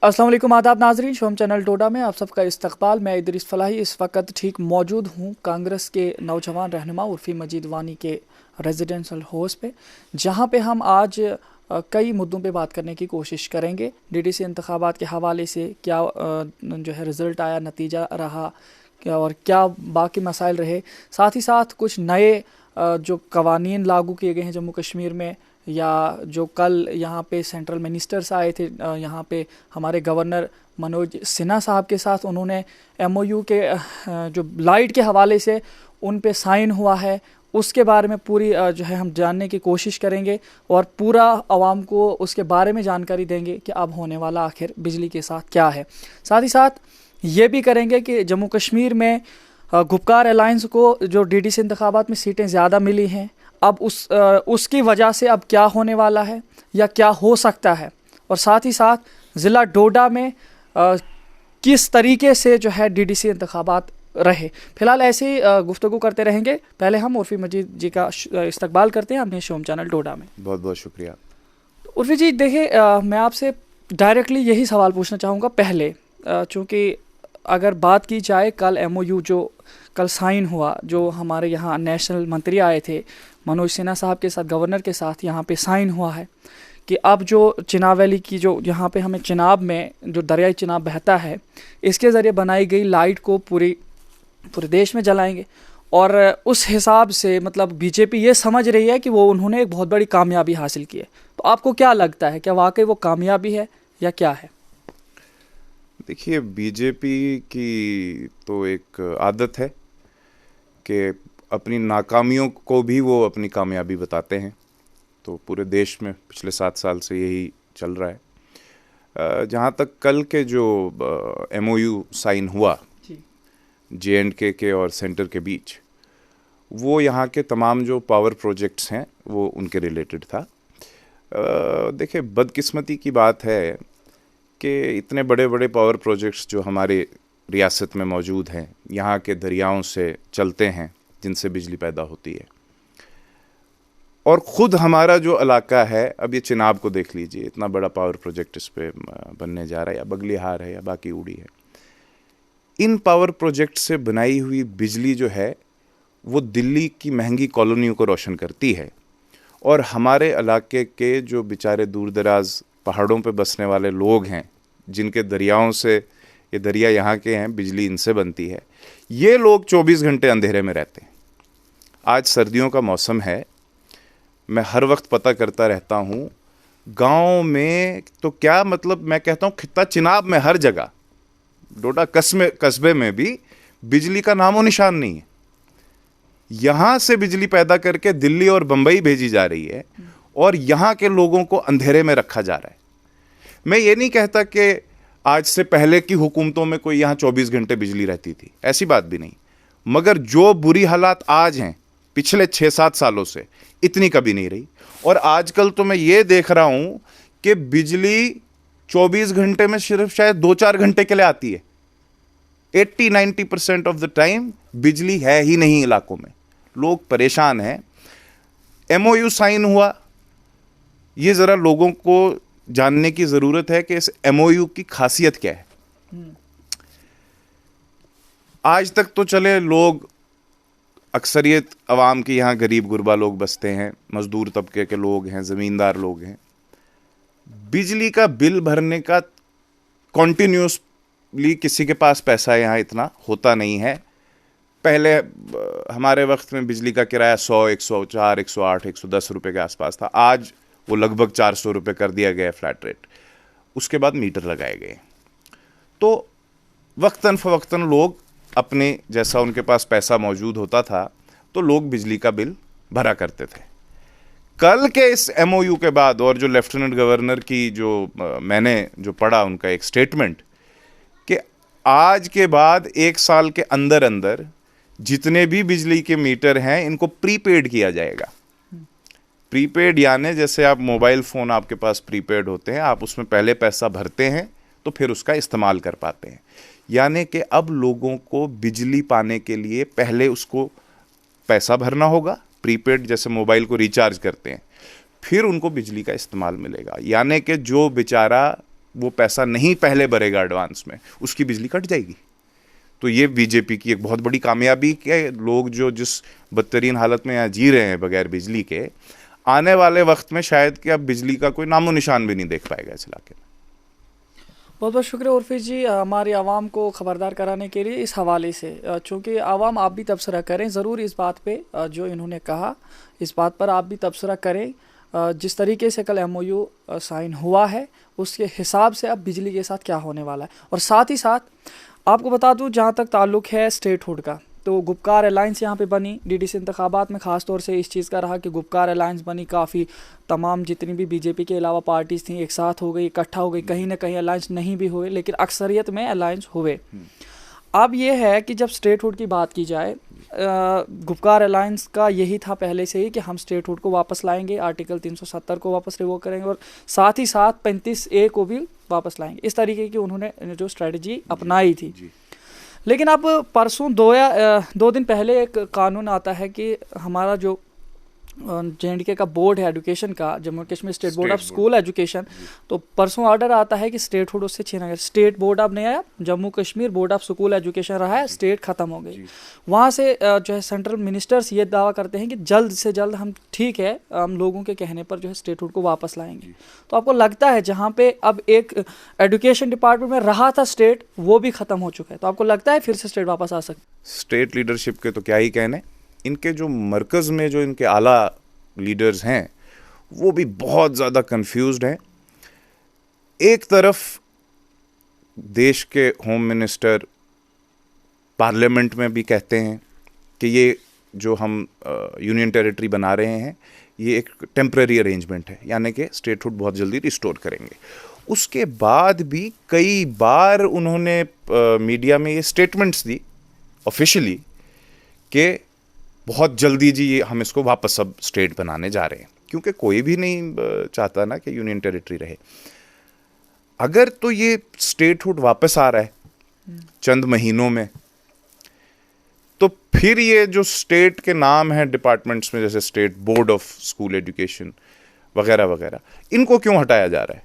अस्सलाम वालेकुम, आदाब नाजरीन। शोम चैनल डोडा में आप सबका इस्तकबाल। मैं इदरीस फलाही इस वक्त ठीक मौजूद हूँ कांग्रेस के नौजवान रहनुमा उर्फ़ी मजीद वानी के रेजिडेंशल हाउस पे, जहाँ पे हम आज कई मुद्दों पे बात करने की कोशिश करेंगे। डीडीसी इंतखाबात के हवाले से क्या जो है रिज़ल्ट आया, नतीजा रहा क्या, और क्या बाकी मसाइल रहे। साथ ही साथ कुछ नए जो कवानीन लागू किए गए हैं जम्मू कश्मीर में, या जो कल यहाँ पे सेंट्रल मिनिस्टर्स आए थे, यहाँ पे हमारे गवर्नर मनोज सिन्हा साहब के साथ उन्होंने एमओयू के जो लाइट के हवाले से उन पे साइन हुआ है, उसके बारे में पूरी जो है हम जानने की कोशिश करेंगे और पूरा आवाम को उसके बारे में जानकारी देंगे कि अब होने वाला आखिर बिजली के साथ क्या है। साथ ही साथ ये भी करेंगे कि जम्मू कश्मीर में गुपकार अलायंस को जो डीडीसी इंतखाबात में सीटें ज़्यादा मिली हैं, अब उसकी वजह से अब क्या होने वाला है या क्या हो सकता है, और साथ ही साथ ज़िला डोडा में किस तरीके से जो है डीडीसी इंतखाबात रहे। फ़िलहाल ऐसे ही गुफ्तगू करते रहेंगे। पहले हम उर्फ़ी मजीद जी का इस्तकबाल करते हैं अपने शोम चैनल डोडा में। बहुत बहुत शुक्रिया। उर्फ़ी जी, देखिए, मैं आपसे डायरेक्टली यही सवाल पूछना चाहूँगा। पहले चूँकि अगर बात की जाए, कल एमओयू जो कल साइन हुआ, जो हमारे यहाँ नेशनल मंत्री आए थे मनोज सिन्हा साहब के साथ, गवर्नर के साथ यहाँ पे साइन हुआ है कि अब जो चिनाब वैली की जो यहाँ पे हमें चिनाब में जो दरियाई चिनाब बहता है, इसके ज़रिए बनाई गई लाइट को पूरे देश में जलाएंगे। और उस हिसाब से मतलब बीजेपी ये समझ रही है कि वो उन्होंने एक बहुत बड़ी कामयाबी हासिल की है। तो आपको क्या लगता है, क्या वाकई वो कामयाबी है या क्या है? देखिए, बीजेपी की तो एक आदत है कि अपनी नाकामियों को भी वो अपनी कामयाबी बताते हैं। तो पूरे देश में पिछले 7 साल से यही चल रहा है। जहाँ तक कल के जो एमओयू साइन हुआ JNK के और सेंटर के बीच, वो यहाँ के तमाम जो पावर प्रोजेक्ट्स हैं वो उनके रिलेटेड था। देखिए, बदकिस्मती की बात है कि इतने बड़े बड़े पावर प्रोजेक्ट्स जो हमारे रियासत में मौजूद हैं, यहाँ के दरियाओं से चलते हैं जिनसे बिजली पैदा होती है, और ख़ुद हमारा जो इलाका है, अब ये चिनाब को देख लीजिए, इतना बड़ा पावर प्रोजेक्ट इस पे बनने जा रहा है, या बगलिहार है या बाकी उड़ी है। इन पावर प्रोजेक्ट से बनाई हुई बिजली जो है वो दिल्ली की महंगी कॉलोनियों को रोशन करती है, और हमारे इलाके के जो बेचारे दूर दराज पहाड़ों पे बसने वाले लोग हैं, जिनके दरियाओं से, ये दरिया यहाँ के हैं, बिजली इनसे बनती है, ये लोग 24 घंटे अंधेरे में रहते हैं। आज सर्दियों का मौसम है, मैं हर वक्त पता करता रहता हूँ गांव में, तो क्या मतलब, मैं कहता हूँ खित्ता चिनाब में हर जगह, डोडा कस्बे में भी बिजली का नामो निशान नहीं है। यहाँ से बिजली पैदा करके दिल्ली और बम्बई भेजी जा रही है, और यहाँ के लोगों को अंधेरे में रखा जा रहा है। मैं ये नहीं कहता कि आज से पहले की हुकूमतों में कोई यहाँ 24 घंटे बिजली रहती थी, ऐसी बात भी नहीं, मगर जो बुरी हालात आज हैं पिछले 6-7 सालों से, इतनी कभी नहीं रही। और आजकल तो मैं ये देख रहा हूँ कि बिजली 24 घंटे में सिर्फ शायद 2-4 घंटे के लिए आती है। 80-90% ऑफ द टाइम बिजली है ही नहीं इलाकों में, लोग परेशान हैं। एमओयू साइन हुआ, ये ज़रा लोगों को जानने की ज़रूरत है कि इस एमओयू की खासियत क्या है। आज तक तो चले, लोग अक्सरियत अवाम के यहाँ गरीब गुरबा लोग बसते हैं, मज़दूर तबके के लोग हैं, ज़मींदार लोग हैं। बिजली का बिल भरने का कॉन्टिन्यूसली किसी के पास पैसा यहाँ इतना होता नहीं है। पहले हमारे वक्त में बिजली का किराया 100, 104, 108, 110 रुपये के आसपास था। आज वो लगभग 400 रुपये कर दिया गया फ्लैट रेट। उसके बाद मीटर लगाए गए। तो वक्तन फ़वक्तन लोग अपने, जैसा उनके पास पैसा मौजूद होता था, तो लोग बिजली का बिल भरा करते थे। कल के इस एमओयू के बाद, और जो लेफ्टिनेंट गवर्नर की जो मैंने जो पढ़ा उनका एक स्टेटमेंट, कि आज के बाद 1 साल के अंदर अंदर जितने भी बिजली के मीटर हैं इनको प्रीपेड किया जाएगा। प्रीपेड यानी जैसे आप मोबाइल फ़ोन, आपके पास प्रीपेड होते हैं, आप उसमें पहले पैसा भरते हैं तो फिर उसका इस्तेमाल कर पाते हैं। यानी कि अब लोगों को बिजली पाने के लिए पहले उसको पैसा भरना होगा, प्रीपेड जैसे मोबाइल को रिचार्ज करते हैं, फिर उनको बिजली का इस्तेमाल मिलेगा। यानी कि जो बेचारा वो पैसा नहीं पहले भरेगा एडवांस में, उसकी बिजली कट जाएगी। तो ये बीजेपी की एक बहुत बड़ी कामयाबी के लोग जो जिस बदतरीन हालत में यहाँ जी रहे हैं बगैर बिजली के, आने वाले वक्त में शायद कि अब बिजली का कोई नामो निशान भी नहीं देख पाएगा इस इलाके में। बहुत बहुत शुक्रिया उर्फी जी, हमारी आवाम को ख़बरदार कराने के लिए इस हवाले से। चूँकि आवाम आप भी तबसरा करें ज़रूर इस बात पे, जो इन्होंने कहा इस बात पर आप भी तबसरा करें। जिस तरीके से कल MOU साइन हुआ है उसके हिसाब से अब बिजली के साथ क्या होने वाला है। और साथ ही साथ आपको बता दूं, जहां तक ताल्लुक है स्टेटहुड का, तो गुपकार अलायंस यहाँ पे बनी DDC इंतखाबात में, ख़ास तौर से इस चीज़ का रहा कि गुपकार अलायंस बनी, काफ़ी तमाम जितनी भी बीजेपी के अलावा पार्टीज़ थी एक साथ हो गई, इकट्ठा हो गई, कहीं ना कहीं अलायंस नहीं भी हुए लेकिन अक्सरियत में अलायंस हुए। अब ये है कि जब स्टेटहुड की बात की जाए, गुपकार अलायंस का यही था पहले से ही कि हम स्टेटहुड को वापस लाएंगे, आर्टिकल 370 को वापस रिवोक करेंगे और साथ ही साथ 35A को भी वापस लाएंगे। इस तरीके की उन्होंने जो स्ट्रेटजी अपनाई थी। लेकिन अब परसों 2 दिन पहले एक कानून आता है कि हमारा जो JNDK का बोर्ड है एजुकेशन का, Jammu Kashmir state board of school education, तो परसों ऑर्डर आता है कि स्टेटहुड उससे छीना गया। स्टेट बोर्ड अब नहीं आया, Jammu Kashmir board of school education रहा है, स्टेट ख़त्म हो गई। वहाँ से जो है सेंट्रल मिनिस्टर्स ये दावा करते हैं कि जल्द से जल्द हम, ठीक है, हम लोगों के कहने पर जो है स्टेटहुड को वापस लाएंगे। तो आपको लगता है जहाँ पे अब एक एजुकेशन डिपार्टमेंट में रहा था स्टेट, वो भी ख़त्म हो चुका है, तो आपको लगता है फिर से स्टेट वापस आ सकते? स्टेट लीडरशिप के तो क्या ही कहने, इनके जो मरकज़ में जो इनके आला लीडर्स हैं वो भी बहुत ज़्यादा कंफ्यूज्ड हैं। एक तरफ देश के होम मिनिस्टर पार्लियामेंट में भी कहते हैं कि ये जो हम यूनियन टेरिटरी बना रहे हैं ये एक टेम्पररी अरेंजमेंट है, यानी कि स्टेटहुड बहुत जल्दी रिस्टोर करेंगे। उसके बाद भी कई बार उन्होंने मीडिया में ये स्टेटमेंट्स दी ऑफिशियली कि बहुत जल्दी जी ये हम इसको वापस अब स्टेट बनाने जा रहे हैं, क्योंकि कोई भी नहीं चाहता ना कि यूनियन टेरिटरी रहे। अगर तो ये स्टेटहुड वापस आ रहा है चंद महीनों में, तो फिर ये जो स्टेट के नाम हैं डिपार्टमेंट्स में, जैसे state board of school education वगैरह वगैरह, इनको क्यों हटाया जा रहा है?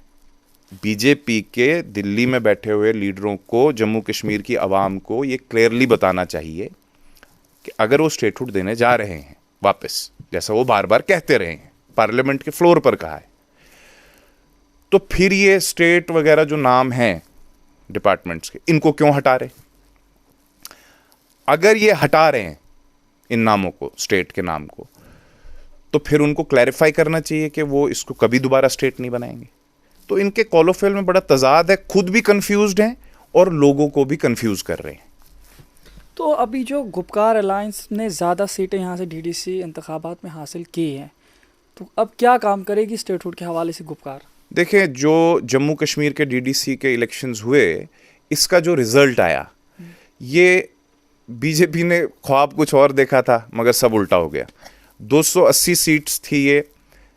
बीजेपी के दिल्ली में बैठे हुए लीडरों को, जम्मू कश्मीर की आवाम को ये क्लियरली बताना चाहिए कि अगर वो स्टेटहुड देने जा रहे हैं वापस, जैसा वो बार बार कहते रहे हैं, पार्लियामेंट के फ्लोर पर कहा है, तो फिर ये स्टेट वगैरह जो नाम हैं डिपार्टमेंट्स के, इनको क्यों हटा रहे? अगर ये हटा रहे हैं इन नामों को, स्टेट के नाम को, तो फिर उनको क्लैरिफाई करना चाहिए कि वो इसको कभी दोबारा स्टेट नहीं बनाएंगे। तो इनके कॉलोफेल में बड़ा तजाद है, खुद भी कंफ्यूज्ड हैं और लोगों को भी कंफ्यूज कर रहे हैं। तो अभी जो गुपकार अलायंस ने ज़्यादा सीटें यहाँ से DDC इंतखाबात में हासिल की हैं, तो अब क्या काम करेगी स्टेटहुड के हवाले से गुपकार? देखें, जो जम्मू कश्मीर के DDC के इलेक्शंस हुए, इसका जो रिज़ल्ट आया, ये बीजेपी ने ख्वाब कुछ और देखा था मगर सब उल्टा हो गया। 280 सीट्स थी ये,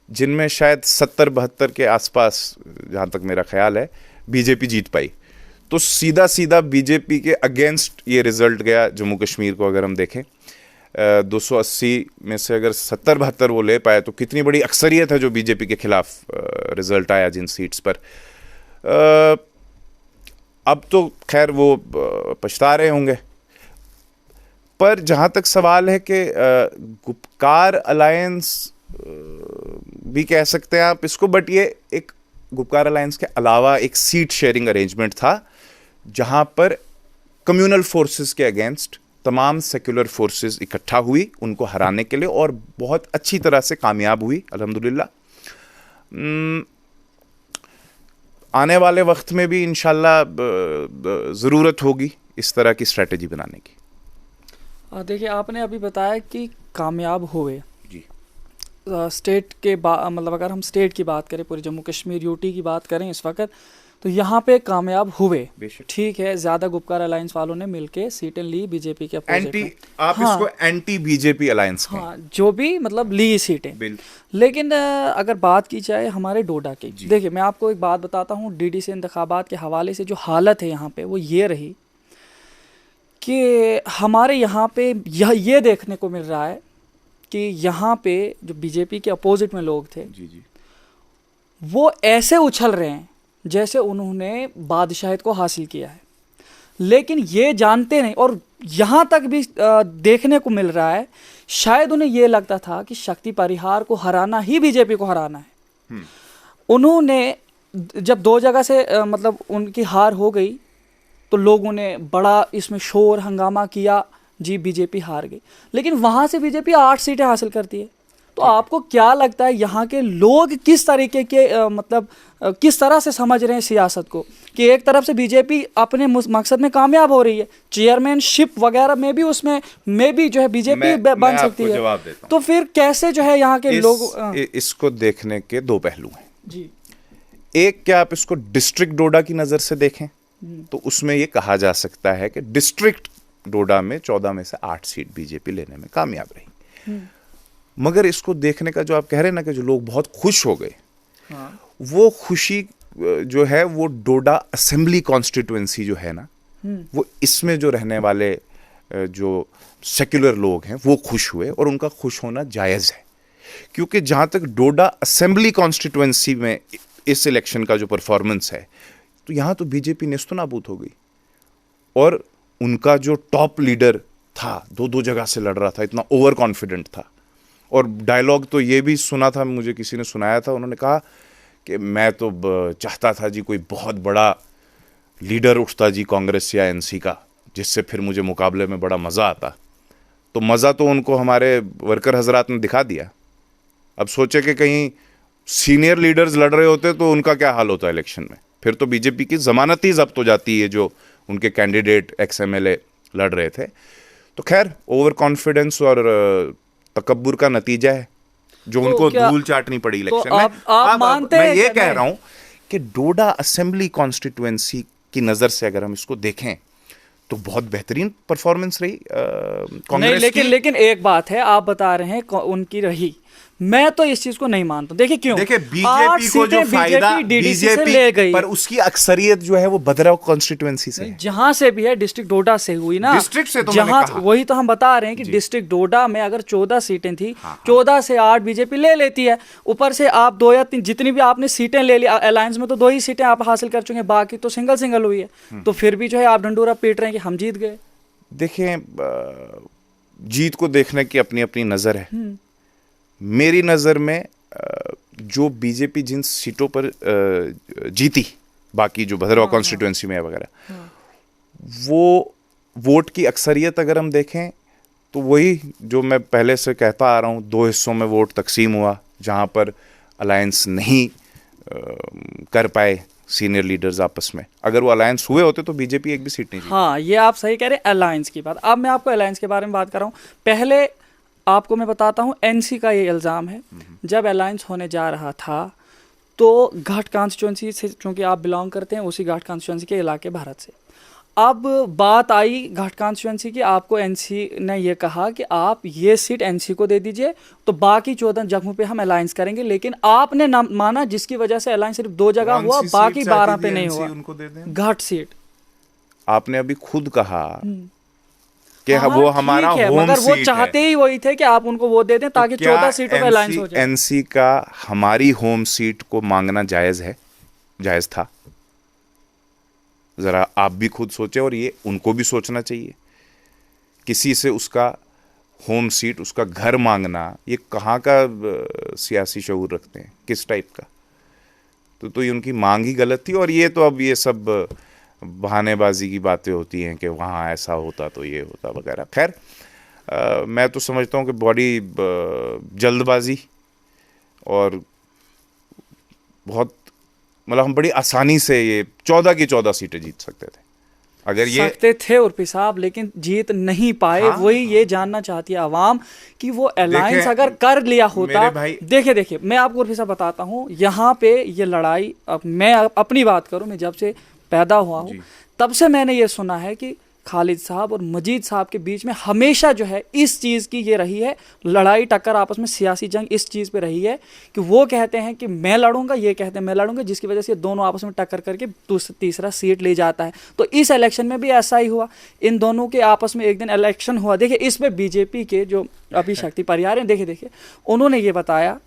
जिनमें शायद 70-72 के आसपास, जहाँ तक मेरा ख्याल है, बीजेपी जीत पाई। तो सीधा सीधा बीजेपी के अगेंस्ट ये रिज़ल्ट गया जम्मू कश्मीर को। अगर हम देखें 280 में से अगर 70-72 वो ले पाए, तो कितनी बड़ी अक्सरियत है जो बीजेपी के खिलाफ रिज़ल्ट आया जिन सीट्स पर। अब तो खैर वो पछता रहे होंगे, पर जहाँ तक सवाल है कि गुपकार अलायंस भी कह सकते हैं आप इसको, बट ये एक गुपकार अलायंस के अलावा एक सीट शेयरिंग अरेंजमेंट था, जहाँ पर कम्युनल फोर्सेस के अगेंस्ट तमाम सेक्युलर फोर्सेस इकट्ठा हुई उनको हराने के लिए, और बहुत अच्छी तरह से कामयाब हुई अल्हम्दुलिल्लाह। आने वाले वक्त में भी इंशाल्लाह ज़रूरत होगी इस तरह की स्ट्रेटजी बनाने की। देखिए, आपने अभी बताया कि कामयाब हुए जी। स्टेट के मतलब अगर हम स्टेट की बात करें, पूरे जम्मू कश्मीर UT की बात करें इस वक्त, तो यहाँ पे कामयाब हुए, ठीक है। ज़्यादा गुपकार अलायंस वालों ने मिलके सीटें ली बीजेपी के अपोजिट में। आप इसको एंटी बीजेपी अलायंस हाँ, जो भी मतलब ली सीटें। लेकिन अगर बात की जाए हमारे डोडा की, देखिए मैं आपको एक बात बताता हूँ, DDC इंतखाबात के हवाले से जो हालत है यहाँ पे वो ये रही कि हमारे यहाँ पे ये देखने को मिल रहा है कि यहाँ पे जो बीजेपी के अपोजिट में लोग थे, वो ऐसे उछल रहे हैं जैसे उन्होंने बादशाहत को हासिल किया है, लेकिन ये जानते नहीं, और यहाँ तक भी देखने को मिल रहा है, शायद उन्हें ये लगता था कि शक्ति परिहार को हराना ही बीजेपी को हराना है। उन्होंने जब 2 जगह से मतलब उनकी हार हो गई तो लोगों ने बड़ा इसमें शोर हंगामा किया, जी बीजेपी हार गई, लेकिन वहाँ से बीजेपी 8 सीटें हासिल करती है। तो आपको क्या लगता है यहाँ के लोग किस तरीके के मतलब किस तरह से समझ रहे हैं सियासत को, कि एक तरफ से बीजेपी अपने मकसद में कामयाब हो रही है, चेयरमैनशिप वगैरह में भी उसमें में भी जो है बीजेपी बन सकती है, तो फिर कैसे जो है यहाँ के लोग इसको देखने के 2 पहलू हैं जी। एक, क्या आप इसको डिस्ट्रिक्ट डोडा की नजर से देखें तो उसमें ये कहा जा सकता है कि डिस्ट्रिक्ट डोडा में 14 में से 8 सीट बीजेपी लेने में कामयाब रही। मगर इसको देखने का जो आप कह रहे हैं ना कि जो लोग बहुत खुश हो गए, हाँ। वो खुशी जो है वो डोडा असेंबली कॉन्स्टिट्यूएंसी जो है ना, वो इसमें जो रहने वाले जो सेक्युलर लोग हैं वो खुश हुए, और उनका खुश होना जायज़ है, क्योंकि जहाँ तक डोडा असेंबली कॉन्स्टिट्यूएंसी में इस इलेक्शन का जो परफॉर्मेंस है, तो यहाँ तो बीजेपी नेस्तनाबूद हो गई, और उनका जो टॉप लीडर था 2 जगह से लड़ रहा था, इतना ओवर कॉन्फिडेंट था, और डायलॉग तो ये भी सुना था, मुझे किसी ने सुनाया था, उन्होंने कहा कि मैं तो चाहता था जी कोई बहुत बड़ा लीडर उठता जी कांग्रेस या एनसी का, जिससे फिर मुझे मुकाबले में बड़ा मज़ा आता। तो मज़ा तो उनको हमारे वर्कर हजरात ने दिखा दिया। अब सोचे कि कहीं सीनियर लीडर्स लड़ रहे होते तो उनका क्या हाल होता इलेक्शन में, फिर तो बीजेपी की जमानत ही जब्त हो जाती है जो उनके कैंडिडेट XMLA लड़ रहे थे। तो खैर ओवर कॉन्फिडेंस और तकब्बुर का नतीजा है जो तो उनको क्या, धूल चाटनी पड़ी इलेक्शन तो में। आप मानते मैं हैं ये कि कह रहा हूं कि डोडा असेंबली कॉन्स्टिट्यूएंसी की नजर से अगर हम इसको देखें तो बहुत बेहतरीन परफॉर्मेंस रही कांग्रेस नहीं, की। लेकिन एक बात है, आप बता रहे हैं उनकी रही, मैं तो इस चीज को नहीं मानता। देखिए क्यों, देखिए बीजेपी को जो फायदा DDC से ले गई, पर उसकी अक्सरियत जो है वो भद्रव कॉन्स्टिट्यूएंसी से है। जहां से भी है, डिस्ट्रिक्ट डोडा से हुई ना, डिस्ट्रिक्ट से तो जहां मैंने कहा। वही तो हम बता रहे हैं कि डिस्ट्रिक्ट डोडा में अगर 14 सीटें थी, 14 से 8 बीजेपी ले लेती है, ऊपर से आप 2 या 3 जितनी भी आपने सीटें ले ली अलायंस में, तो 2 ही सीटें आप हासिल कर चुके हैं, बाकी तो सिंगल हुई है, तो फिर भी जो है आप ढंडोरा पीट रहे हैं कि हम जीत गए। देखें, जीत को देखने की अपनी अपनी नजर है। मेरी नज़र में जो बीजेपी जिन सीटों पर जीती, बाकी जो भद्रवाह कॉन्स्टिट्यूएंसी में वगैरह, वो वोट की अक्सरियत अगर हम देखें तो वही जो मैं पहले से कहता आ रहा हूँ, 2 हिस्सों में वोट तकसीम हुआ, जहाँ पर अलायंस नहीं कर पाए सीनियर लीडर्स आपस में। अगर वो अलायंस हुए होते तो बीजेपी एक भी सीट नहीं जीती। हाँ, ये आप सही कह रहे हैं अलायंस की बात। अब मैं आपको अलायंस के बारे में बात कर रहा हूँ। पहले आपको मैं बताता हूँ, एनसी का ये इल्ज़ाम है, जब अलायंस होने जा रहा था तो घाट कॉन्स्टिट्यूंसी से, चूँकि आप बिलोंग करते हैं उसी घाट कॉन्स्टिट्यूंसी के इलाके भारत से, अब बात आई घाट कॉन्स्टिट्यूंसी की, आपको एनसी ने ये कहा कि आप ये सीट एनसी को दे दीजिए, तो बाकी 14 जगहों पे हम अलायंस करेंगे, लेकिन आपने ना माना, जिसकी वजह से अलायंस सिर्फ 2 जगह हुआ, बाकी 12 पे नहीं हुआ। घाट सीट आपने अभी खुद कहा कि वो हमारा होम मगर वो सीट चाहते है। ही वही थे कि आप उनको वो दे दें ताकि 14 सीटों पे अलायंस हो जाए। एनसी का हमारी होम सीट को मांगना जायज है, जायज था? जरा आप भी खुद सोचें, और ये उनको भी सोचना चाहिए। किसी से उसका होम सीट, उसका घर मांगना, ये कहाँ का सियासी शऊर रखते हैं, किस टाइप का? तो ये उनकी मांग ही गलत थी। और ये तो अब ये सब बहानेबाजी की बातें होती हैं कि वहाँ ऐसा होता तो ये होता वगैरह। खैर, मैं तो समझता हूँ कि बड़ी जल्दबाजी और बहुत मतलब हम बड़ी आसानी से ये 14 की 14 सीटें जीत सकते थे अगर ये सकते थे उर्फी साहब, लेकिन जीत नहीं पाए। हाँ, वही ये जानना चाहती है आवाम कि वो अलायंस अगर कर लिया होता। देखिए मैं आपको उर्फी साहब बताता हूँ, यहाँ पे ये लड़ाई, अब मैं अपनी बात करूँ, मैं जब से पैदा हुआ हूँ तब से मैंने ये सुना है कि खालिद साहब और मजीद साहब के बीच में हमेशा जो है इस चीज़ की ये रही है लड़ाई टक्कर, आपस में सियासी जंग इस चीज़ पे रही है कि वो कहते हैं कि मैं लड़ूंगा, ये कहते हैं मैं लड़ूंगा, जिसकी वजह से दोनों आपस में टक्कर करके तीसरा सीट ले जाता है। तो इस इलेक्शन में भी ऐसा ही हुआ, इन दोनों के आपस में एक दिन इलेक्शन हुआ। देखिए इसमें बीजेपी के जो अभी शक्ति परिहार हैं, देखिए उन्होंने ये बताया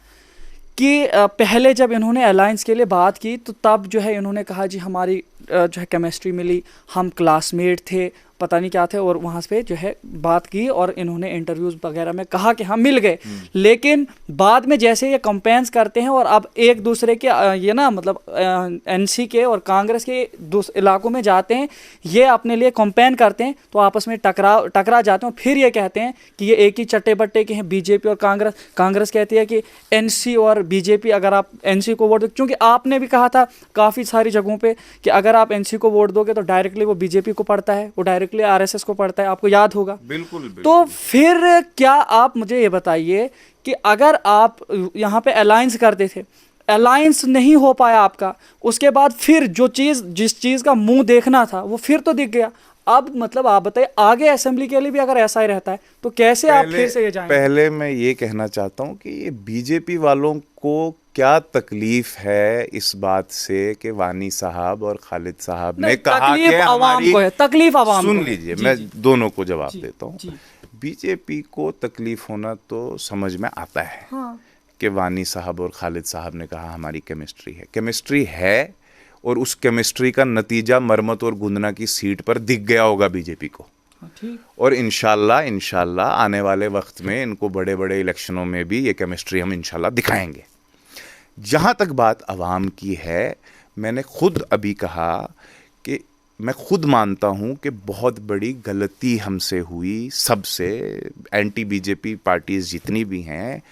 कि पहले जब इन्होंने अलायंस के लिए बात की तो तब जो है इन्होंने कहा जी हमारी जो है केमिस्ट्री मिली, हम क्लासमेट थे, पता नहीं क्या थे, और वहाँ पे जो है बात की और इन्होंने इंटरव्यूज़ वगैरह में कहा कि हम मिल गए। लेकिन बाद में जैसे ये कंपेयर्स करते हैं और अब एक दूसरे के ये ना मतलब एनसी के और कांग्रेस के इलाकों में जाते हैं, ये अपने लिए कंपेयर करते हैं तो आपस में टकरा जाते हैं। फिर ये कहते हैं कि ये एक ही चट्टे बट्टे के हैं, बीजेपी और कांग्रेस। कांग्रेस कहती है कि एनसी और बीजेपी, अगर आप एनसी को वोट दो, क्योंकि आपने भी कहा था काफ़ी सारी जगहों पे कि अगर आप एनसी को वोट दोगे तो डायरेक्टली वो बीजेपी को पड़ता है, वो डायरेक्टली आरएसएस को पड़ता है, आपको याद होगा। बिल्कुल, बिल्कुल। तो फिर क्या आप मुझे ये बताइए कि अगर आप यहाँ पे अलायंस करते थे, अलायंस नहीं हो पाया आपका, उसके बाद फिर जिस चीज़ का मुंह देखना था वो फिर तो दिख गया। अब मतलब आप बताइए आगे असेंबली के लिए भी अगर ऐसा ही रहता है तो कैसे आप फिर से ये जाएंगे? पहले मैं ये कहना चाहता हूँ कि ये बीजेपी वालों को क्या तकलीफ है इस बात से कि वानी साहब और खालिद साहब ने कहा कि आवाम को है, तकलीफ आवाम को है। सुन लीजिए, मैं दोनों को जवाब देता हूँ। बीजेपी को तकलीफ होना तो समझ में आता है कि वानी साहब और खालिद साहब ने कहा हमारी केमिस्ट्री है और उस केमिस्ट्री का नतीजा मरमत और गुंदना की सीट पर दिख गया होगा बीजेपी को। और इंशाल्लाह आने वाले वक्त में इनको बड़े बड़े इलेक्शनों में भी ये केमिस्ट्री हम इंशाल्लाह दिखाएंगे। जहाँ तक बात अवाम की है, मैंने खुद अभी कहा कि मैं खुद मानता हूँ कि बहुत बड़ी गलती हमसे हुई, सबसे, एंटी बीजेपी पार्टीज जितनी भी हैं,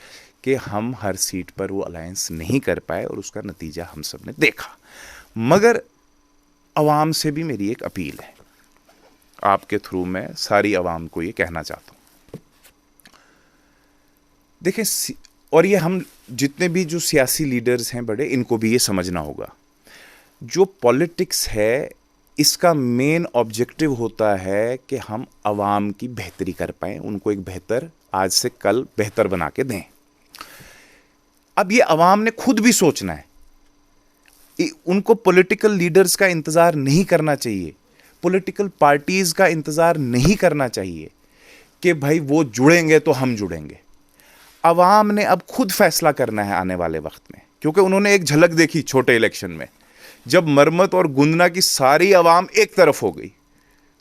कि हम हर सीट पर वो अलायंस नहीं कर पाए और उसका नतीजा हम सब ने देखा। मगर अवाम से भी मेरी एक अपील है, आपके थ्रू मैं सारी अवाम को ये कहना चाहता हूँ। देखें, और ये हम जितने भी जो सियासी लीडर्स हैं बड़े, इनको भी ये समझना होगा, जो पॉलिटिक्स है इसका मेन ऑब्जेक्टिव होता है कि हम अवाम की बेहतरी कर पाएं, उनको एक बेहतर, आज से कल बेहतर बना के दें। अब ये अवाम ने खुद भी सोचना है, उनको पॉलिटिकल लीडर्स का इंतज़ार नहीं करना चाहिए, पॉलिटिकल पार्टीज़ का इंतज़ार नहीं करना चाहिए कि भाई वो जुड़ेंगे तो हम जुड़ेंगे। अवाम ने अब खुद फैसला करना है आने वाले वक्त में, क्योंकि उन्होंने एक झलक देखी छोटे इलेक्शन में, जब मरमत और गुंदना की सारी अवाम एक तरफ हो गई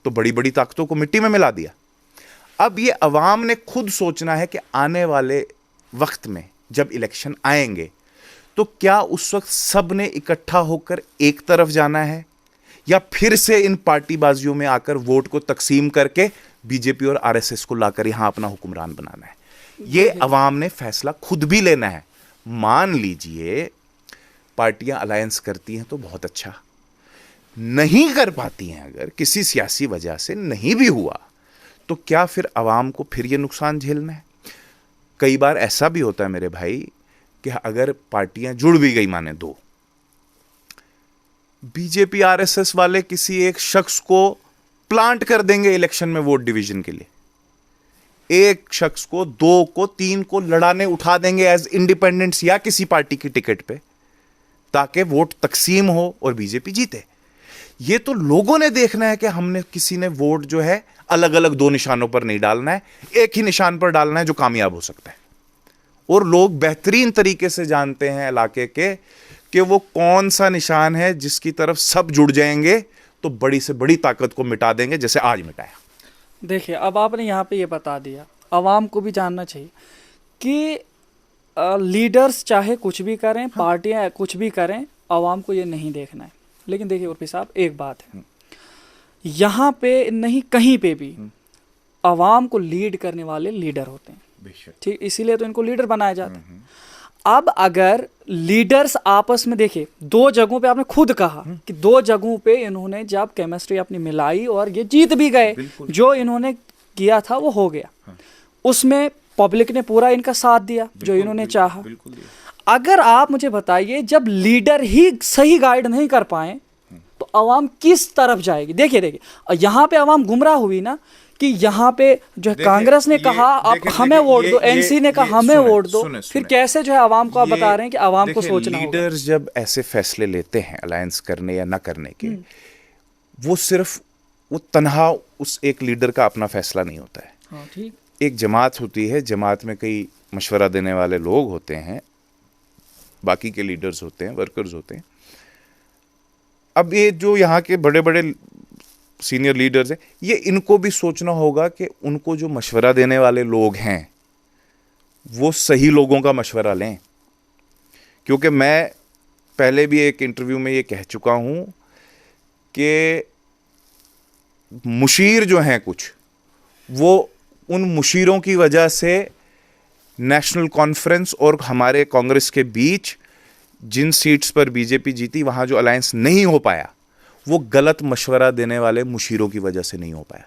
तो बड़ी बड़ी ताकतों को मिट्टी में मिला दिया। अब ये अवाम ने खुद सोचना है कि आने वाले वक्त में जब इलेक्शन आएंगे तो क्या उस वक्त सब ने इकट्ठा होकर एक तरफ जाना है, या फिर से इन पार्टीबाजियों में आकर वोट को तकसीम करके बीजेपी और आरएसएस को लाकर यहां अपना हुक्मरान बनाना है। ये अवाम ने फैसला खुद भी लेना है। मान लीजिए पार्टियां अलायंस करती हैं तो बहुत अच्छा, नहीं कर पाती हैं, अगर किसी सियासी वजह से नहीं भी हुआ तो क्या फिर अवाम को फिर ये नुकसान झेलना है? कई बार ऐसा भी होता है मेरे भाई कि अगर पार्टियां जुड़ भी गई, माने दो, बीजेपी आरएसएस वाले किसी एक शख्स को प्लांट कर देंगे इलेक्शन में वोट डिवीजन के लिए, एक शख्स को, दो को, तीन को लड़ाने उठा देंगे एज इंडिपेंडेंट्स या किसी पार्टी की टिकट पे, ताकि वोट तकसीम हो और बीजेपी जीते। ये तो लोगों ने देखना है कि हमने, किसी ने वोट जो है अलग अलग दो निशानों पर नहीं डालना है, एक ही निशान पर डालना है जो कामयाब हो सकता है। और लोग बेहतरीन तरीके से जानते हैं इलाके के कि वो कौन सा निशान है जिसकी तरफ सब जुड़ जाएंगे तो बड़ी से बड़ी ताकत को मिटा देंगे, जैसे आज मिटाया। देखिए, अब आपने यहाँ पे ये बता दिया, आवाम को भी जानना चाहिए कि लीडर्स चाहे कुछ भी करें, पार्टियां कुछ भी करें, आवाम को ये नहीं देखना है। लेकिन देखिए उर्फी साहब, एक बात है, यहाँ पे नहीं कहीं पे भी आवाम को लीड करने वाले लीडर होते हैं, ठीक, इसीलिए तो इनको लीडर बनाया जाता है। अब अगर लीडर्स आपस में, देखिए दो जगहों पे आपने खुद कहा कि दो जगहों पे इन्होंने जब केमिस्ट्री अपनी मिलाई और ये जीत भी गए, जो इन्होंने किया था वो हो गया, उसमें पब्लिक ने पूरा इनका साथ दिया जो इन्होंने चाहा। अगर आप मुझे बताइए, जब लीडर ही सही गाइड नहीं कर पाए तो आवाम किस तरफ जाएगी? देखिए यहाँ पे आवाम गुमराह हुई ना, कि यहाँ पे जो है कांग्रेस ने कहा आप हमें वोट दो, एनसी ने कहा हमें वोट दो, फिर कैसे जो है आवाम को आप बता रहे हैं कि आवाम को सोचना होगा। लीडर्स जब ऐसे फैसले लेते हैं अलायंस करने या ना करने के, वो सिर्फ वो तन्हा उस एक लीडर का अपना फैसला नहीं होता है। हाँ, ठीक। एक जमात होती है, जमात में कई मशवरा देने वाले लोग होते हैं, बाकी के लीडर्स होते हैं, वर्कर्स होते हैं। अब ये जो यहाँ के बड़े बड़े सीनियर लीडर्स हैं, ये इनको भी सोचना होगा कि उनको जो मशवरा देने वाले लोग हैं वो सही लोगों का मशवरा लें। क्योंकि मैं पहले भी एक इंटरव्यू में ये कह चुका हूँ कि मुशीर जो हैं कुछ, वो उन मुशीरों की वजह से नेशनल कॉन्फ्रेंस और हमारे कांग्रेस के बीच जिन सीट्स पर बीजेपी जीती वहाँ जो अलायंस नहीं हो पाया, वो गलत मशवरा देने वाले मुशीरों की वजह से नहीं हो पाया,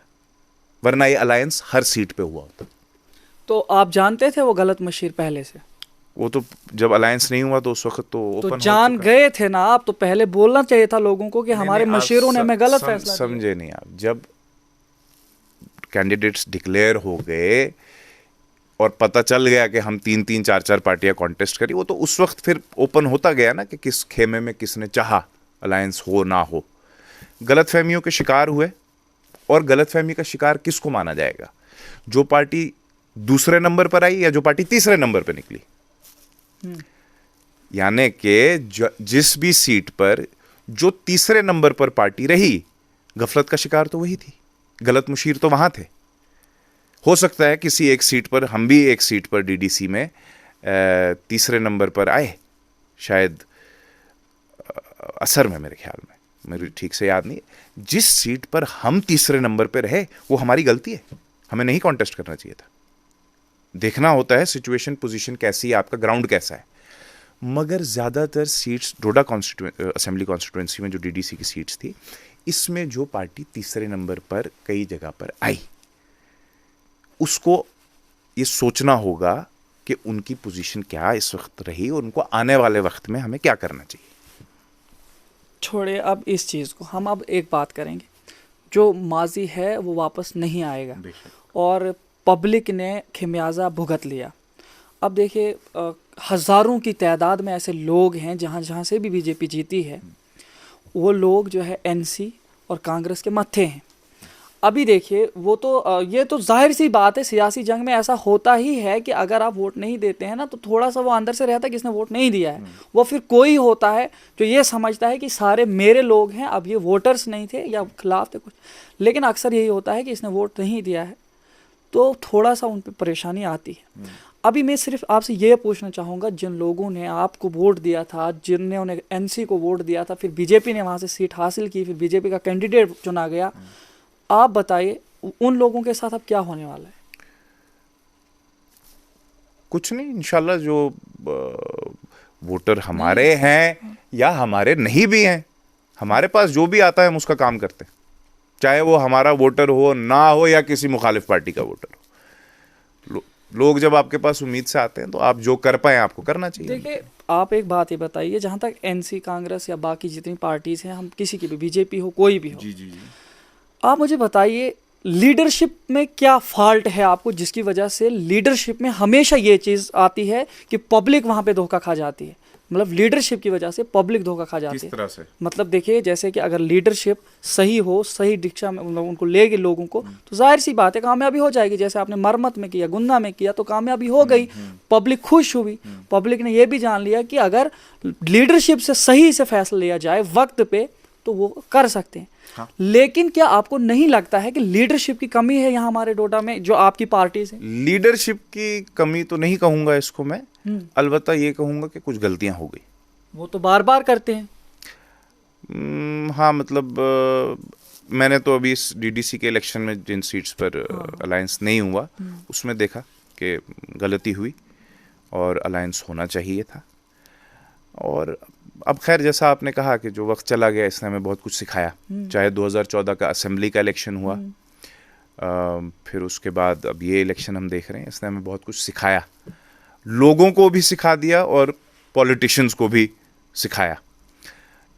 वरना ये अलायंस हर सीट पे हुआ होता। तो आप जानते थे वो गलत मशीर पहले से? वो तो जब अलायंस नहीं हुआ तो उस वक्त तो ओपन जान गए थे ना आप, तो पहले बोलना चाहिए था लोगों को कि हमारे मशीरों ने हमें गलत फैसला दिया। समझे नहीं आप? जब कैंडिडेट्स डिक्लेयर हो गए और पता चल गया कि हम 3-3 4-4 पार्टियां कॉन्टेस्ट करी, वो तो उस वक्त फिर ओपन होता गया ना कि किस खेमे में किसने चाहा अलायंस हो ना हो। गलतफहमियों के शिकार हुए, और गलतफहमी का शिकार किसको माना जाएगा? जो पार्टी दूसरे नंबर पर आई या जो पार्टी तीसरे नंबर पर निकली। यानी कि जिस भी सीट पर जो तीसरे नंबर पर पार्टी रही, गफलत का शिकार तो वही थी, गलत मुशीर तो वहां थे। हो सकता है किसी एक सीट पर, हम भी एक सीट पर डीडीसी में तीसरे नंबर पर आए, शायद असर में, मेरे ख्याल में, मेरी ठीक से याद नहीं है। जिस सीट पर हम तीसरे नंबर पर रहे वो हमारी गलती है, हमें नहीं कॉन्टेस्ट करना चाहिए था। देखना होता है सिचुएशन, पोजीशन कैसी है, आपका ग्राउंड कैसा है। मगर ज़्यादातर सीट्स डोडा असेंबली कॉन्स्टिट्यूएंसी में जो डीडीसी की सीट्स थी, इसमें जो पार्टी तीसरे नंबर पर कई जगह पर आई, उसको ये सोचना होगा कि उनकी पोजीशन क्या इस वक्त रही और उनको आने वाले वक्त में हमें क्या करना चाहिए। छोड़े अब इस चीज़ को, हम अब एक बात करेंगे। जो माजी है वो वापस नहीं आएगा और पब्लिक ने खमियाजा भुगत लिया। अब देखिए, हज़ारों की तादाद में ऐसे लोग हैं जहाँ जहाँ से भी बीजेपी जीती है, वो लोग जो है एनसी और कांग्रेस के मत्थे हैं। अभी देखिए, वो तो ये तो जाहिर सी बात है, सियासी जंग में ऐसा होता ही है कि अगर आप वोट नहीं देते हैं ना, तो थोड़ा सा वो अंदर से रहता है कि इसने वोट नहीं दिया है। वो फिर कोई होता है जो ये समझता है कि सारे मेरे लोग हैं, अब ये वोटर्स नहीं थे या खिलाफ थे कुछ, लेकिन अक्सर यही होता है कि इसने वोट नहीं दिया है, तो थोड़ा सा उन पर परेशानी आती है। अभी मैं सिर्फ आपसे ये पूछना चाहूँगा, जिन लोगों ने आपको वोट दिया था, जिन्होंने एनसी को वोट दिया था, फिर बीजेपी ने वहाँ से सीट हासिल की, फिर बीजेपी का कैंडिडेट चुना गया, आप बताइए उन लोगों के साथ अब क्या होने वाला है? कुछ नहीं, इंशाल्लाह जो वोटर हमारे हैं या हमारे नहीं भी हैं, हमारे पास जो भी आता है हम उसका काम करते हैं, चाहे वो हमारा वोटर हो ना हो या किसी मुखालिफ पार्टी का वोटर हो। लोग जब आपके पास उम्मीद से आते हैं तो आप जो कर पाए आपको करना चाहिए। देखिए, आप एक बात ये बताइए, जहाँ तक एनसी, कांग्रेस या बाकी जितनी पार्टीज हैं, हम किसी की भी, बीजेपी हो कोई भी हो, जी। आप मुझे बताइए लीडरशिप में क्या फॉल्ट है आपको, जिसकी वजह से लीडरशिप में हमेशा ये चीज़ आती है कि पब्लिक वहाँ पे धोखा खा जाती है। मतलब लीडरशिप की वजह से पब्लिक धोखा खा जाती है। किस तरह से? मतलब देखिए, जैसे कि अगर लीडरशिप सही हो, सही दिशा में उनको लेगी लोगों को, तो जाहिर सी बात है कामयाबी हो जाएगी। जैसे आपने मरम्मत में किया, गुन्ना में किया, तो कामयाबी हो गई, पब्लिक खुश हुई। पब्लिक ने ये भी जान लिया कि अगर लीडरशिप से सही से फैसला लिया जाए वक्त पे, तो वो कर सकते हैं। हाँ। लेकिन क्या आपको नहीं लगता है कि लीडरशिप की कमी है यहाँ हमारे डोडा में, जो आपकी पार्टी से? लीडरशिप की कमी तो नहीं कहूंगा इसको मैं, अलबत्ता ये कहूंगा कि कुछ गलतियां हो गई। वो तो बार बार करते हैं। हाँ, मतलब मैंने तो अभी इस डीडीसी के इलेक्शन में जिन सीट्स पर अलायंस नहीं हुआ, उसमें देखा कि गलती हुई और अलायंस होना चाहिए था। और अब खैर, जैसा आपने कहा कि जो वक्त चला गया इसने हमें बहुत कुछ सिखाया। चाहे 2014 का असेंबली का इलेक्शन हुआ, फिर उसके बाद अब ये इलेक्शन हम देख रहे हैं, इसने हमें बहुत कुछ सिखाया, लोगों को भी सिखा दिया और पॉलिटिशियंस को भी सिखाया।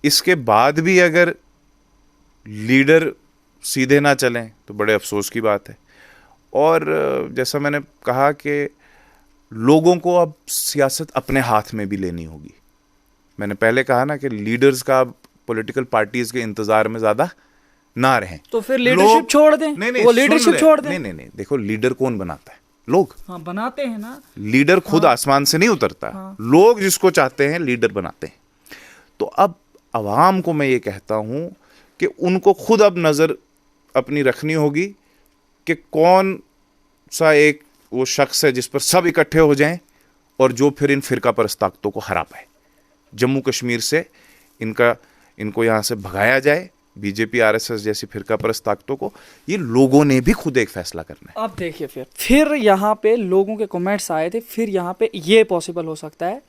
इसके बाद भी अगर लीडर सीधे ना चलें तो बड़े अफसोस की बात है। और जैसा मैंने कहा कि लोगों को अब सियासत अपने हाथ में भी लेनी होगी। मैंने पहले कहा ना कि लीडर्स का पॉलिटिकल पार्टीज के इंतजार में ज्यादा ना रहें। तो फिर लीडरशिप छोड़ दें। नहीं, वो लीडरशिप छोड़ दें। नहीं, देखो, लीडर कौन बनाता है? लोग। हाँ, बनाते हैं ना। लीडर खुद आसमान से नहीं उतरता, लोग जिसको चाहते हैं लीडर बनाते हैं। तो अब अवाम को मैं ये कहता हूं कि उनको खुद अब नजर अपनी रखनी होगी कि कौन सा एक वो शख्स है जिस पर सब इकट्ठे हो जाएं और जो फिर इन फिरका परस्त ताकतों को हरा पाए। जम्मू कश्मीर से इनको यहां से भगाया जाए, बीजेपी आरएसएस जैसी फिरका परस्त ताकतों को। ये लोगों ने भी खुद एक फैसला करना है। अब देखिए, फिर यहाँ पे लोगों के कमेंट्स आए थे, फिर यहाँ पे ये पॉसिबल हो सकता है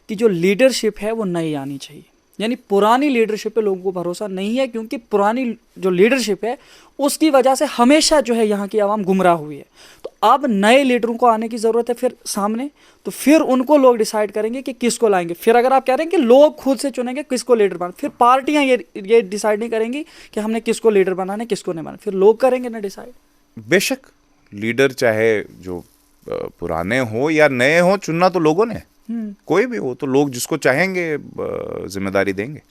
कि जो लीडरशिप है वो नई आनी चाहिए। यानी पुरानी लीडरशिप पे लोगों को भरोसा नहीं है, क्योंकि पुरानी जो लीडरशिप है उसकी वजह से हमेशा जो है यहाँ की आवाम गुमराह हुई है। तो अब नए लीडरों को आने की ज़रूरत है फिर सामने, तो फिर उनको लोग डिसाइड करेंगे कि किसको लाएंगे। फिर अगर आप कह रहे हैं कि लोग खुद से चुनेंगे किसको लीडर बनाना, फिर पार्टियां ये डिसाइड नहीं करेंगी कि हमने किसको लीडर बनाना है किसको नहीं बनाना, फिर लोग करेंगे ना डिसाइड। बेशक लीडर चाहे जो पुराने हो या नए हो, चुनना तो लोगों ने, कोई भी हो तो लोग जिसको चाहेंगे जिम्मेदारी देंगे।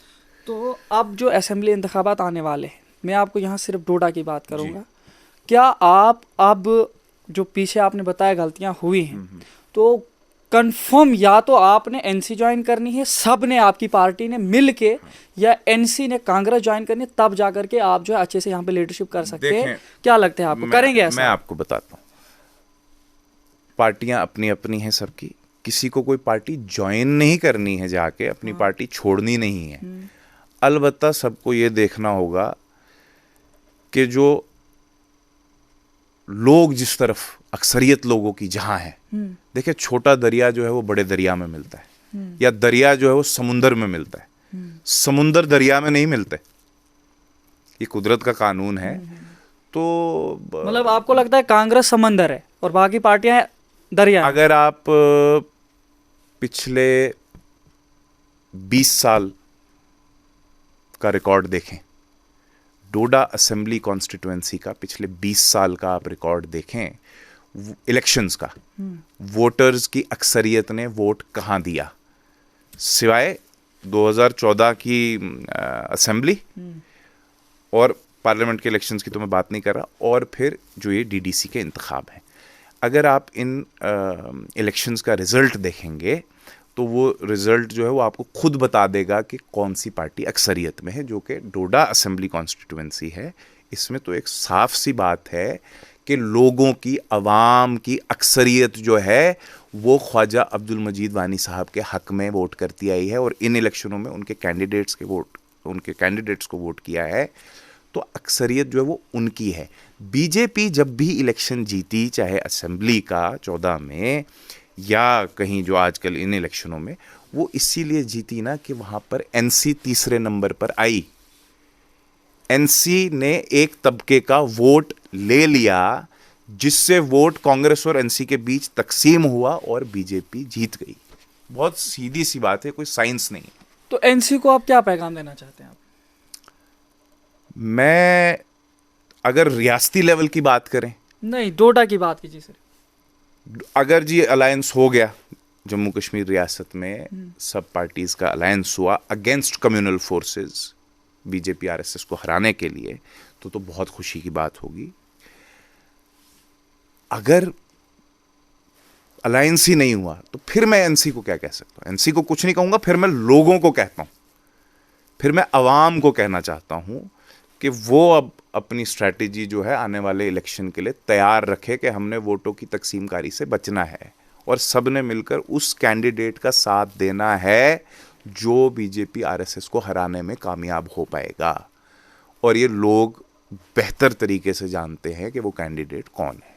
तो अब जो असेंबली इंतखाबात आने वाले हैं, मैं आपको यहाँ सिर्फ डोडा की बात करूँगा। क्या आप अब जो पीछे आपने बताया गलतियाँ हुई हैं, तो कंफर्म या तो आपने एनसी ज्वाइन करनी है, सब ने आपकी पार्टी ने मिल के, या एनसी ने कांग्रेस ज्वाइन करनी है, तब जाकर के आप जो है अच्छे से यहाँ पे लीडरशिप कर सकते हैं? क्या लगता है आपको, करेंगे ऐसा? मैं आपको बताता हूँ, पार्टियां अपनी अपनी हैं सबकी, किसी को कोई पार्टी ज्वाइन नहीं करनी है, जाके अपनी पार्टी छोड़नी नहीं है। अलबत्ता सबको ये देखना होगा कि जो लोग जिस तरफ अक्सरियत लोगों की जहां है, देखिए छोटा दरिया जो है वो बड़े दरिया में मिलता है, या दरिया जो है वो समुंदर में मिलता है, समुंदर दरिया में नहीं मिलते। ये कुदरत का कानून है। तो मतलब आपको लगता है कांग्रेस समंदर है और बाकी पार्टियां दरिया? अगर आप पिछले 20 साल का रिकॉर्ड देखें, डोडा असेंबली कॉन्स्टिट्यूएंसी का पिछले 20 साल का आप रिकॉर्ड देखें, इलेक्शंस का, वोटर्स की अक्सरियत ने वोट कहां दिया, सिवाय 2014 की असेंबली और पार्लियामेंट के इलेक्शंस की तो मैं बात नहीं कर रहा, और फिर जो ये डीडीसी के इंतखाब हैं। अगर आप इन इलेक्शंस का रिजल्ट देखेंगे तो वो रिजल्ट जो है वो आपको खुद बता देगा कि कौन सी पार्टी अक्सरियत में है, जो कि डोडा असेंबली कॉन्स्टिट्यूएंसी है। इसमें तो एक साफ सी बात है कि लोगों की, अवाम की अक्सरियत जो है वो ख्वाजा अब्दुल मजीद वानी साहब के हक में वोट करती आई है, और इन इलेक्शनों में उनके कैंडिडेट्स को वोट किया है। तो अक्सरियत जो है वो उनकी है। बीजेपी जब भी इलेक्शन जीती, चाहे असेंबली का 14 में या कहीं जो आजकल इन इलेक्शनों में, वो इसीलिए जीती ना कि वहां पर एनसी तीसरे नंबर पर आई। एनसी ने एक तबके का वोट ले लिया, जिससे वोट कांग्रेस और एनसी के बीच तकसीम हुआ और बीजेपी जीत गई। बहुत सीधी सी बात है, कोई साइंस नहीं। तो एनसी को आप क्या पैगाम देना चाहते हैं? आप मैं अगर रियासती लेवल की बात करें, नहीं, डोडा की बात कीजिए सर। अगर जी अलायंस हो गया जम्मू कश्मीर रियासत में, सब पार्टीज का अलायंस हुआ against communal forces BJP RSS को हराने के लिए, तो बहुत खुशी की बात होगी। अगर अलायंस ही नहीं हुआ तो फिर मैं एनसी को क्या कह सकता हूं? एनसी को कुछ नहीं कहूंगा, फिर मैं लोगों को कहता हूं, फिर मैं अवाम को कहना चाहता हूं कि वो अब अपनी स्ट्रैटेजी जो है आने वाले इलेक्शन के लिए तैयार रखे कि हमने वोटों की तकसीमकारी से बचना है, और सब ने मिलकर उस कैंडिडेट का साथ देना है जो बीजेपी आरएसएस को हराने में कामयाब हो पाएगा। और ये लोग बेहतर तरीके से जानते हैं कि वो कैंडिडेट कौन है।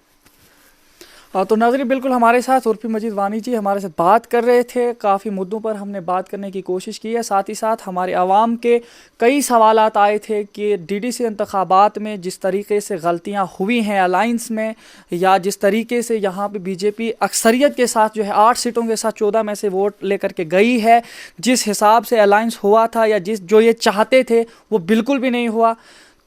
तो नाज़रीन, बिल्कुल हमारे साथ उर्फी मजीद वानी जी हमारे साथ बात कर रहे थे। काफ़ी मुद्दों पर हमने बात करने की कोशिश की है। साथ ही साथ हमारे आवाम के कई सवालात आए थे कि डीडीसी इंतखाबात में जिस तरीके से गलतियां हुई हैं अलाइंस में, या जिस तरीके से यहाँ पे बीजेपी अक्सरियत के साथ जो है 8 सीटों के साथ 14 में से वोट लेकर के गई है, जिस हिसाब से अलाइंस हुआ था या जो ये चाहते थे वो बिल्कुल भी नहीं हुआ।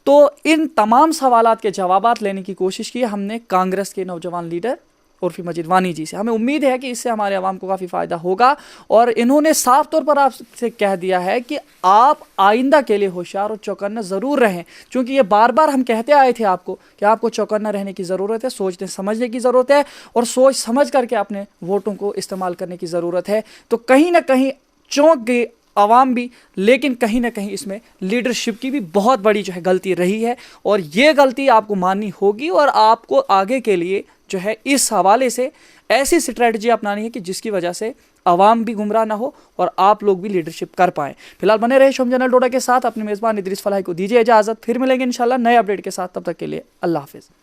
तो इन तमाम सवालात के जवाबात लेने की कोशिश की हमने कांग्रेस के नौजवान लीडर उर्फी मजीद वानी जी से। हमें उम्मीद है कि इससे हमारे आवाम को काफ़ी फ़ायदा होगा और इन्होंने साफ तौर पर आपसे कह दिया है कि आप आइंदा के लिए होशियार और चौकन्ना ज़रूर रहें, क्योंकि ये बार बार हम कहते आए थे आपको कि आपको चौकन्ना रहने की ज़रूरत है, सोचने समझने की ज़रूरत है और सोच समझ करके अपने वोटों को इस्तेमाल करने की ज़रूरत है। तो कहीं ना कहीं चौंक गए आवाम भी, लेकिन कहीं ना कहीं इसमें लीडरशिप की भी बहुत बड़ी जो है गलती रही है और ये गलती आपको माननी होगी और आपको आगे के लिए जो है इस हवाले से ऐसी स्ट्रेटजी अपनानी है कि जिसकी वजह से आवाम भी गुमराह ना हो और आप लोग भी लीडरशिप कर पाएं। फिलहाल बने रहे शोम चैनल डोडा के साथ। अपने मेज़बान इदरीस फलाही को दीजिए इजाज़त, फिर मिलेंगे इंशाल्लाह नए अपडेट के साथ। तब तक के लिए अल्लाह हाफिज़।